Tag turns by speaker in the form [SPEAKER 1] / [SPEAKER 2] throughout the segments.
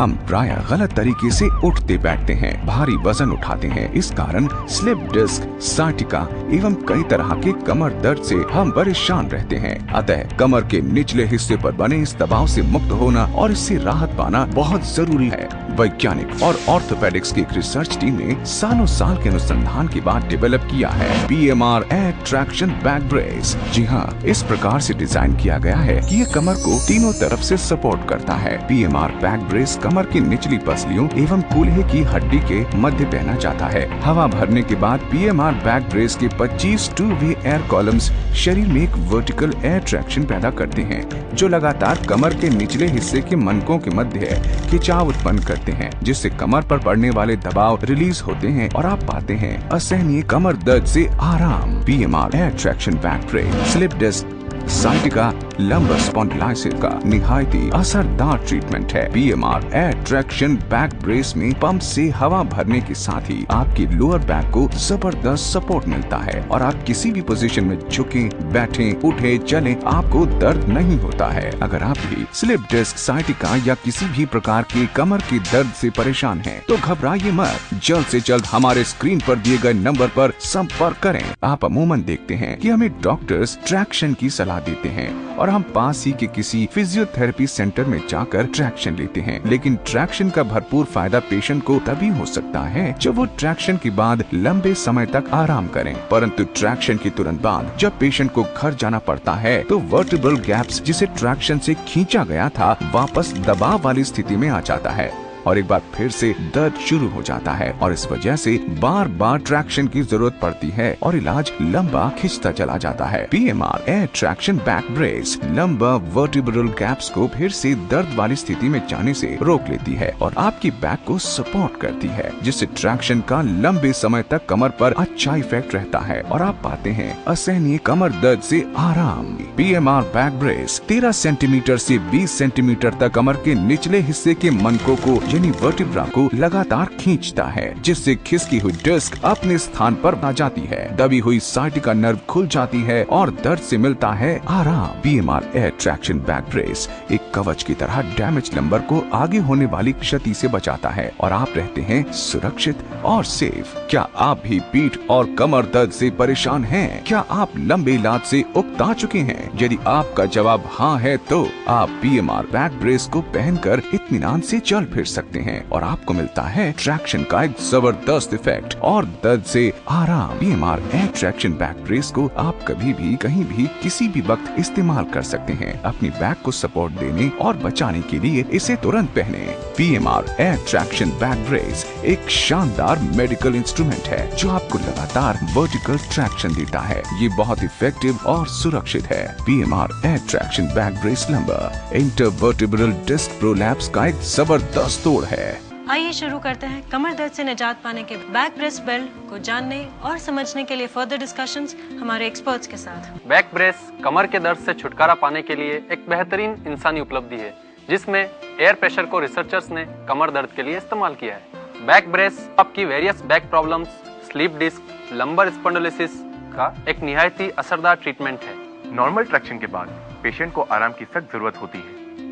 [SPEAKER 1] हम प्रायः गलत तरीके से उठते बैठते हैं, भारी वजन उठाते हैं। इस कारण स्लिप डिस्क, साइटिका एवं कई तरह के कमर दर्द से हम परेशान रहते हैं। अतः कमर के निचले हिस्से पर बने इस दबाव से मुक्त होना और इससे राहत पाना बहुत जरूरी है। वैज्ञानिक और ऑर्थोपेडिक्स की एक रिसर्च टीम ने सालों साल के अनुसंधान के बाद डेवलप किया है PMR air traction back brace. जी हाँ, इस प्रकार से डिजाइन किया गया है कि ये कमर को तीनों तरफ से सपोर्ट करता है। PMR बैक ब्रेस कमर की निचली पसलियों एवं कूल्हे की हड्डी के मध्य पहना जाता है। हवा भरने के बाद PMR बैक ब्रेस के 25 टू वे एयर कॉलम्स शरीर में एक वर्टिकल एयर ट्रैक्शन पैदा करते हैं, जो लगातार कमर के निचले हिस्से के मनकों के मध्य खिंचाव उत्पन्न करते हैं, जिससे कमर पर पड़ने वाले दबाव रिलीज होते हैं और आप पाते हैं असहनीय कमर दर्द से आराम। PMR air traction back brace slip disc, sciatica, lumbar spondylosis का निहायती असरदार ट्रीटमेंट है। PMR air traction back brace में पंप से हवा भरने के साथ ही आपकी लोअर बैक को जबरदस्त सपोर्ट मिलता है और आप किसी भी पोजीशन में झुके, बैठे, उठे, चले, आपको दर्द नहीं होता है। अगर आप भी स्लिप डिस्क, साइटिका या किसी भी प्रकार के कमर के दर्द से परेशान हैं, तो घबराइए मत। जल्द से जल्द हमारे स्क्रीन पर दिए गए नंबर पर संपर्क करें। आप अमूमन देखते हैं कि हमें डॉक्टर्स ट्रैक्शन की सलाह देते हैं और हम पास ही के किसी फिजियोथेरेपी सेंटर में जाकर ट्रैक्शन लेते हैं, लेकिन ट्रैक्शन का भरपूर फायदा पेशेंट को तभी हो सकता है जब वो ट्रैक्शन के बाद लंबे समय तक आराम करें। परंतु ट्रैक्शन के तुरंत बाद जब पेशेंट को घर जाना पड़ता है, तो वर्टिब्रल गैप्स जिसे ट्रैक्शन से खींचा गया था, वापस दबाव वाली स्थिति में आ जाता है और एक बार फिर से दर्द शुरू हो जाता है और इस वजह से बार बार ट्रैक्शन की जरूरत पड़ती है और इलाज लंबा खिंचता चला जाता है। PMR air traction back brace लंबा वर्टिब्रल गैप्स को फिर से दर्द वाली स्थिति में जाने से रोक लेती है और आपकी बैक को सपोर्ट करती है, जिससे ट्रैक्शन का लंबे समय तक कमर पर अच्छा इफेक्ट रहता है और आप पाते हैं असहनीय कमर दर्द से आराम। PMR बैक ब्रेस 13 सेंटीमीटर से 20 सेंटीमीटर तक कमर के निचले हिस्से के मनकों को यानी वर्टिब्रा को लगातार खींचता है, जिससे खिसकी हुई डिस्क अपने स्थान पर आ जाती है, दबी हुई साइटिका नर्व खुल जाती है और दर्द से मिलता है आराम। PMR air traction back brace एक कवच की तरह डैमेज लंबर को आगे होने वाली क्षति से बचाता है और आप रहते हैं सुरक्षित और सेफ। क्या आप भी पीठ और कमर दर्द से परेशान हैं? क्या आप लंबे इलाज से उकता चुके हैं? यदि आपका जवाब हाँ है, तो आप PMR बैक ब्रेस को पहनकर इत्मीनान से चल फिर सकते हैं और आपको मिलता है ट्रैक्शन का एक जबरदस्त इफेक्ट और दर्द से आराम। PMR air traction back brace को आप कभी भी, कहीं भी, किसी भी वक्त इस्तेमाल कर सकते हैं। अपनी बैक को सपोर्ट देने और बचाने के लिए इसे तुरंत पहने। PMR air traction back brace एक शानदार मेडिकल इंस्ट्रूमेंट है जो आपको लगातार वर्टिकल ट्रैक्शन देता है। ये बहुत इफेक्टिव और सुरक्षित है। PMR air traction back brace lumbar intervertebral disc prolapse का एक जबरदस्त तोड़ है।
[SPEAKER 2] आइए शुरू करते हैं कमर दर्द से निजात पाने के बैक ब्रेस बेल्ट को जानने और समझने के लिए फर्दर डिस्कशंस हमारे एक्सपर्ट्स के साथ।
[SPEAKER 3] बैक ब्रेस कमर के दर्द से छुटकारा पाने के लिए एक बेहतरीन इंसानी उपलब्धि है, जिसमें एयर प्रेशर को रिसर्चर्स ने कमर दर्द के लिए इस्तेमाल किया है। बैक ब्रेस आपकी various back problems, sleep disc, lumbar spondylosis का एक निहायती असरदार ट्रीटमेंट है।
[SPEAKER 4] नॉर्मल ट्रैक्शन के बाद पेशेंट को आराम की सख्त जरूरत होती है,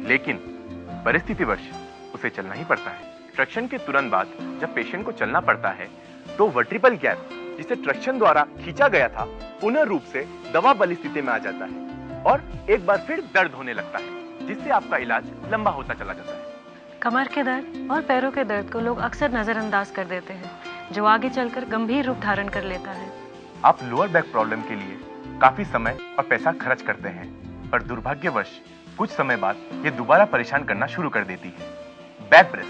[SPEAKER 4] लेकिन परिस्थितिवश उसे चलना ही पड़ता है। ट्रैक्शन के तुरंत बाद जब पेशेंट को चलना पड़ता है, तो वर्टिब्रल गैप जिसे ट्रैक्शन द्वारा खींचा गया था, पुनः रूप से दबाव वाली स्थिति में आ जाता है और एक बार फिर दर्द होने लगता है, जिससे आपका इलाज लंबा होता चला जाता है।
[SPEAKER 2] कमर के दर्द और पैरों के दर्द को लोग अक्सर नजरअंदाज कर देते हैं, जो आगे चलकर गंभीर रूप धारण कर लेता है।
[SPEAKER 4] आप लोअर बैक प्रॉब्लम के लिए काफी समय और पैसा खर्च करते हैं, पर दुर्भाग्यवश कुछ समय बाद ये दोबारा परेशान करना शुरू कर देती है। बैक ब्रेस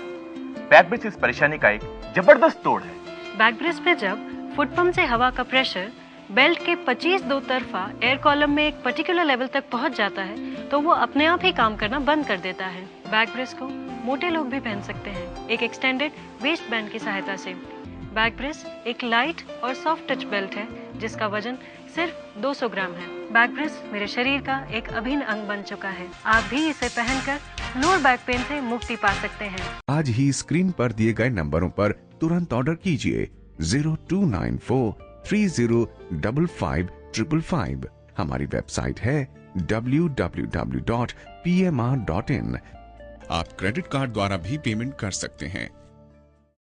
[SPEAKER 4] इस परेशानी का एक जबरदस्त तोड़ है।
[SPEAKER 2] बैक ब्रेस में जब फुट पंप से हवा का प्रेशर बेल्ट के 25 दो तरफा एयर कॉलम में एक पर्टिकुलर लेवल तक पहुंच जाता है, तो वो अपने आप ही काम करना बंद कर देता है। बैक ब्रेस को मोटे लोग भी पहन सकते हैं, एक एक्सटेंडेड वेस्ट बैंड की सहायता से। बैक ब्रेस एक लाइट और सॉफ्ट टच बेल्ट है, जिसका वजन सिर्फ 200 ग्राम है। बैक ब्रेस मेरे शरीर का एक अभिन्न अंग बन चुका है। आप भी इसे पहनकर लोअर बैक पेन से मुक्ति पा सकते हैं।
[SPEAKER 1] आज ही स्क्रीन पर दिए गए नंबरों पर तुरंत ऑर्डर कीजिए 0294305555। हमारी वेबसाइट है www.pmr.in। आप क्रेडिट कार्ड द्वारा भी पेमेंट कर सकते हैं।